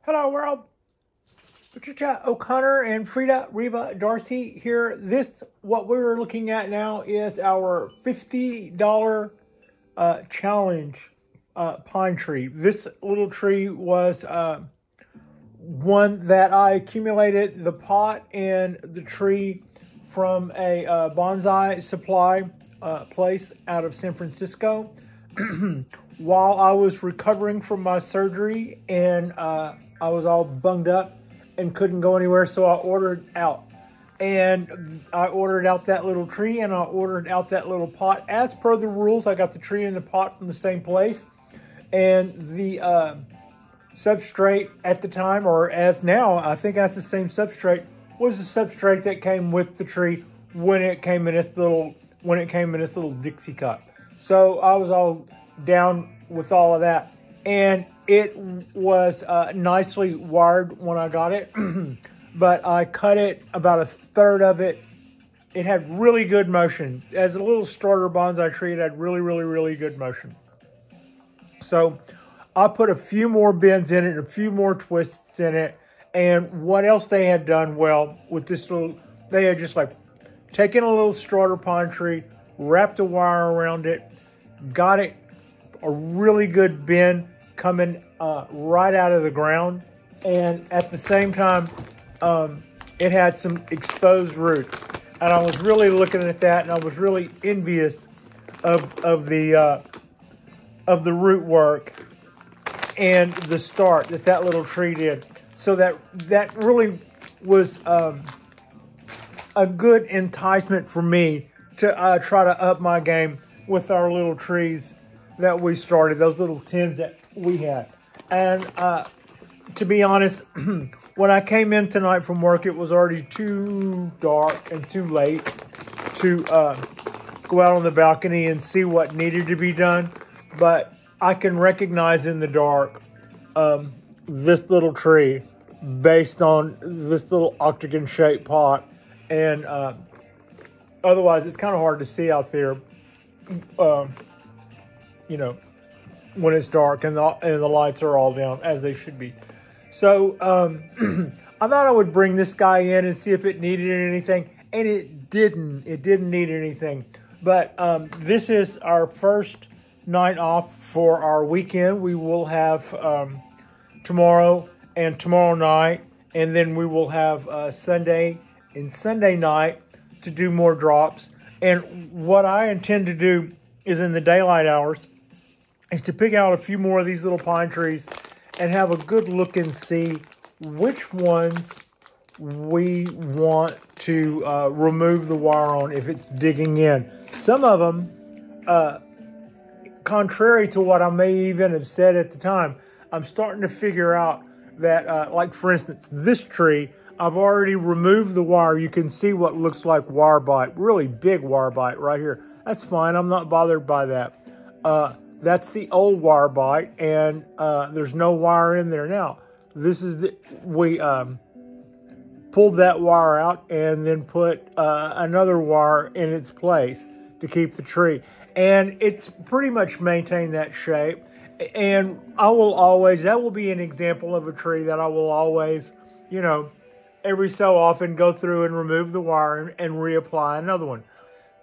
Hello world, Patricia O'Connor and Frida Reba Darcy here. What we're looking at now is our $50 challenge pine tree. This little tree was one that I accumulated the pot and the tree from a bonsai supply place out of San Francisco. While I was recovering from my surgery and I was all bunged up and couldn't go anywhere, so I ordered out. And I ordered out that little tree and I ordered out that little pot. As per the rules, I got the tree and the pot from the same place. And the substrate at the time, or as now, I think that's the same substrate, was the substrate that came with the tree when it came in this little Dixie cup. So I was all down with all of that, and it was nicely wired when I got it, but I cut it about a third of it. It had really good motion. As a little starter bonsai tree, it had really good motion. So I put a few more bends in it, a few more twists in it, and what else they had done well with this little, they had just like taken a little starter pine tree, wrapped a wire around it, got it a really good bend coming right out of the ground, and at the same time it had some exposed roots, and I was really looking at that, and I was really envious of the root work and the start that little tree did. So that really was a good enticement for me to try to up my game with our little trees that we started, those little tins that we had. And to be honest, when I came in tonight from work, it was already too dark and too late to go out on the balcony and see what needed to be done. But I can recognize in the dark this little tree based on this little octagon-shaped pot. And otherwise, it's kind of hard to see out there, you know, when it's dark and the lights are all down, as they should be. So I thought I would bring this guy in and see if it needed anything, and it didn't. It didn't need anything. But this is our first night off for our weekend. We will have tomorrow and tomorrow night, and then we will have Sunday and Sunday night to do more drops. And what I intend to do is in the daylight hours is to pick out a few more of these little pine trees and have a good look and see which ones we want to remove the wire on if it's digging in. Some of them, contrary to what I may even have said at the time, I'm starting to figure out that, like for instance, this tree, I've already removed the wire. You can see what looks like wire bite, really big wire bite right here. That's fine, I'm not bothered by that. That's the old wire bite, and there's no wire in there now. This is we pulled that wire out and then put another wire in its place to keep the tree. And it's pretty much maintained that shape. And I will always, that will be an example of a tree that I will always, you know, every so often go through and remove the wire and reapply another one.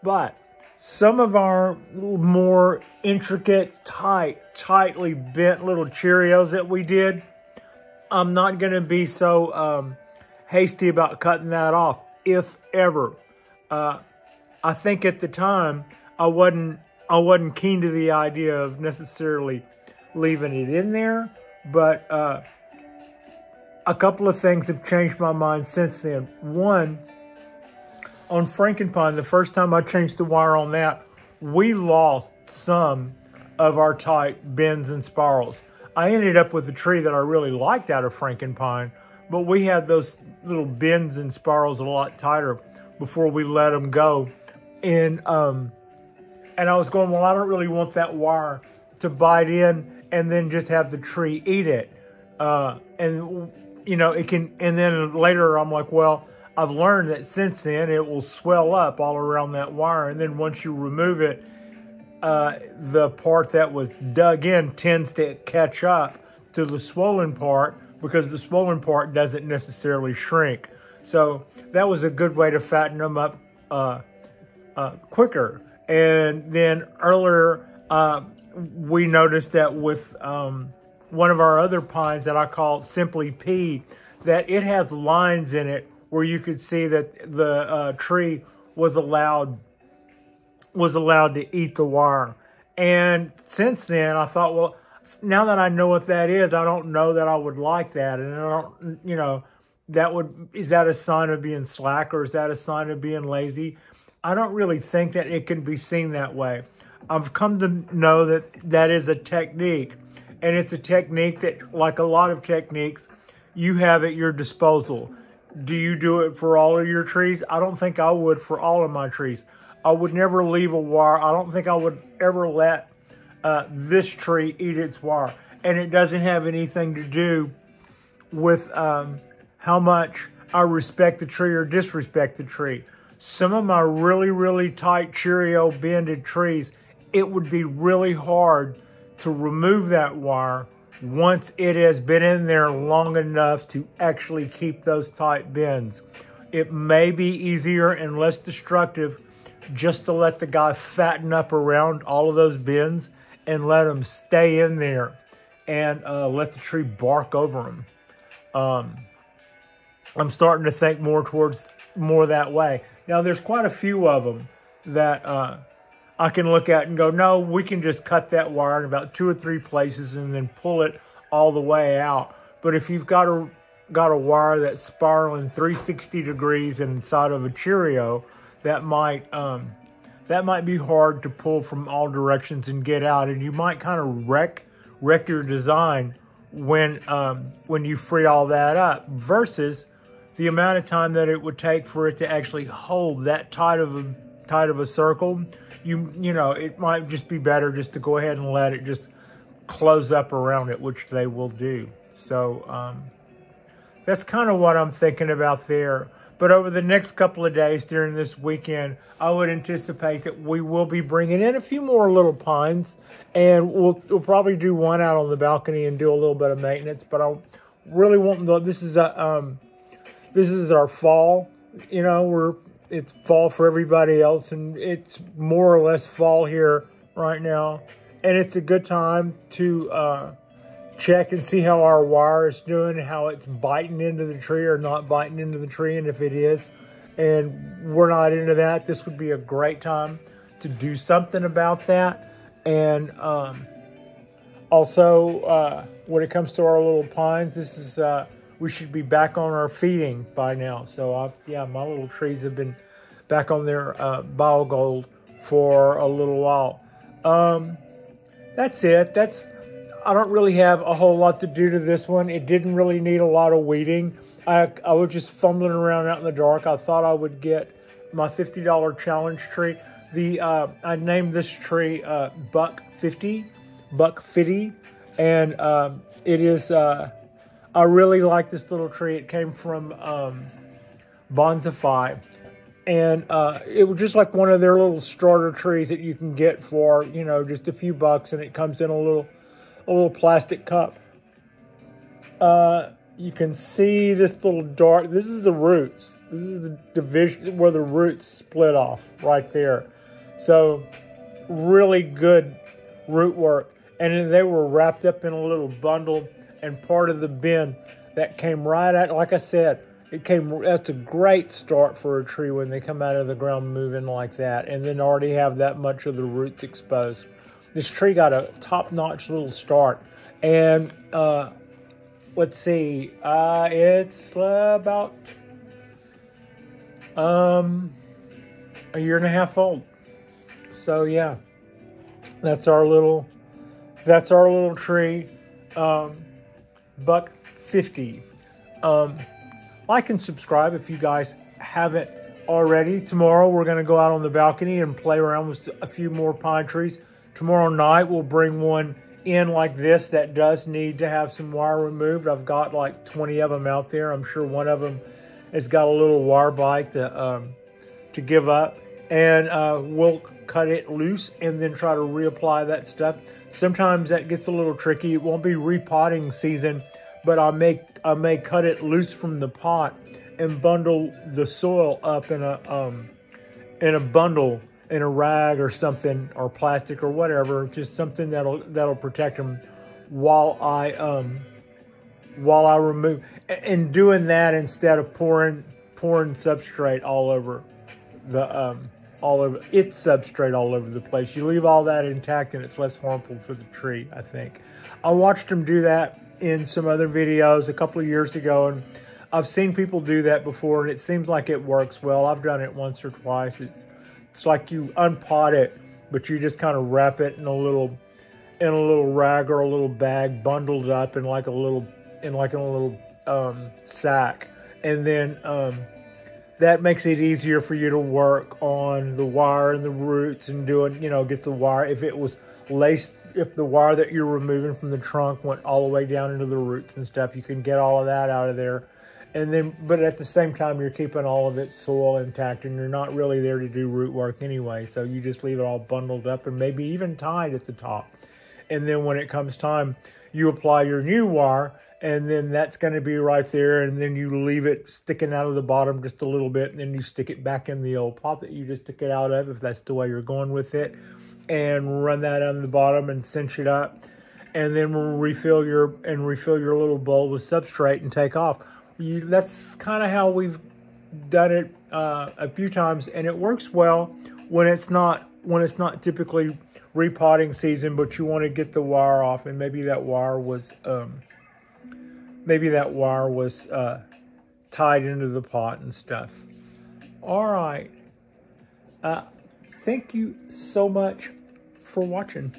But some of our more intricate, tightly bent little Cheerios that we did, I'm not going to be so hasty about cutting that off, if ever. I think at the time I wasn't keen to the idea of necessarily leaving it in there, but a couple of things have changed my mind since then. One, on Frankenpine, the first time I changed the wire on that, we lost some of our tight bends and spirals. I ended up with a tree that I really liked out of Frankenpine, but we had those little bends and spirals a lot tighter before we let them go. And I was going, well, I don't really want that wire to bite in and then just have the tree eat it. And, you know, it can, and then later I'm like, well, I've learned that since then it will swell up all around that wire. And then once you remove it, the part that was dug in tends to catch up to the swollen part because the swollen part doesn't necessarily shrink. So that was a good way to fatten them up quicker. And then earlier, we noticed that with one of our other pines that I call Simply P, that it has lines in it where you could see that the tree was allowed to eat the wire. And since then, I thought, well, now that I know what that is, I don't know that I would like that. And I don't, you know, is that a sign of being slack, or is that a sign of being lazy? I don't really think that it can be seen that way. I've come to know that that is a technique, and it's a technique that, like a lot of techniques, you have at your disposal. Do you do it for all of your trees? I don't think I would for all of my trees. I would never leave a wire. I don't think I would ever let this tree eat its wire. And it doesn't have anything to do with how much I respect the tree or disrespect the tree. Some of my really, really tight Cheerio bended trees, it would be really hard to remove that wire once it has been in there long enough to actually keep those tight bends. It may be easier and less destructive just to let the guy fatten up around all of those bends and let them stay in there and let the tree bark over them. I'm starting to think more that way. Now, there's quite a few of them that I can look at and go, no, we can just cut that wire in about 2 or 3 places and then pull it all the way out. But if you've got a wire that's spiraling 360 degrees inside of a Cheerio, that might be hard to pull from all directions and get out, and you might kind of wreck your design when you free all that up, versus the amount of time that it would take for it to actually hold that tight of a circle. You know, it might just be better just to go ahead and let it just close up around it, which they will do. So that's kind of what I'm thinking about there. But over the next couple of days during this weekend, I would anticipate that we will be bringing in a few more little pines, and we'll probably do one out on the balcony and do a little bit of maintenance. But I really want to. This is our fall. You know, it's fall for everybody else, and it's more or less fall here right now, and it's a good time to check and see how our wire is doing, how it's biting into the tree or not biting into the tree, and if it is, and we're not into that, this would be a great time to do something about that. And also, when it comes to our little pines, this is we should be back on our feeding by now. So yeah, my little trees have been back on their biogold for a little while. That's it. I don't really have a whole lot to do to this one. It didn't really need a lot of weeding. I was just fumbling around out in the dark. I thought I would get my $50 challenge tree. I named this tree Buck 50, and it is. I really like this little tree. It came from Bonsai, and it was just like one of their little starter trees that you can get for, you know, just a few bucks, and it comes in a little plastic cup. You can see this little dark, this is the roots. This is the division where the roots split off right there. So really good root work. And then they were wrapped up in a little bundle, and part of the bin that came right out, like I said, that's a great start for a tree when they come out of the ground moving like that, and then already have that much of the roots exposed. This tree got a top-notch little start, and let's see, it's about a year and a half old. So yeah, that's our little tree, Buck 50. Like and subscribe if you guys haven't already. Tomorrow we're going to go out on the balcony and play around with a few more pine trees. Tomorrow night we'll bring one in like this that does need to have some wire removed. I've got like 20 of them out there. I'm sure one of them has got a little wire bite to give up, and we'll cut it loose and then try to reapply that stuff. Sometimes that gets a little tricky. It won't be repotting season but I may cut it loose from the pot and bundle the soil up in a bundle, in a rag or something, or plastic or whatever, just something that'll protect them while I remove, and doing that instead of pouring substrate all over its substrate all over the place. You leave all that intact and it's less harmful for the tree, I think. I watched them do that in some other videos a couple of years ago, and I've seen people do that before, and it seems like it works well. I've done it once or twice. It's like you unpot it, but you just kind of wrap it in a little rag or a little bag, bundled up in like a little sack, and then that makes it easier for you to work on the wire and the roots and doing, get the wire. If it was laced, if the wire that you're removing from the trunk went all the way down into the roots and stuff, you can get all of that out of there. And then, but at the same time, you're keeping all of its soil intact, and you're not really there to do root work anyway. So you just leave it all bundled up and maybe even tied at the top. And then when it comes time, you apply your new wire, and then that's going to be right there. And then you leave it sticking out of the bottom just a little bit, and then you stick it back in the old pot that you just took it out of, if that's the way you're going with it, and run that on the bottom and cinch it up, and then refill your little bowl with substrate and take off. That's kind of how we've done it a few times, and it works well when it's not typically repotting season, but you want to get the wire off, and maybe that wire was tied into the pot and stuff. All right. Thank you so much for watching.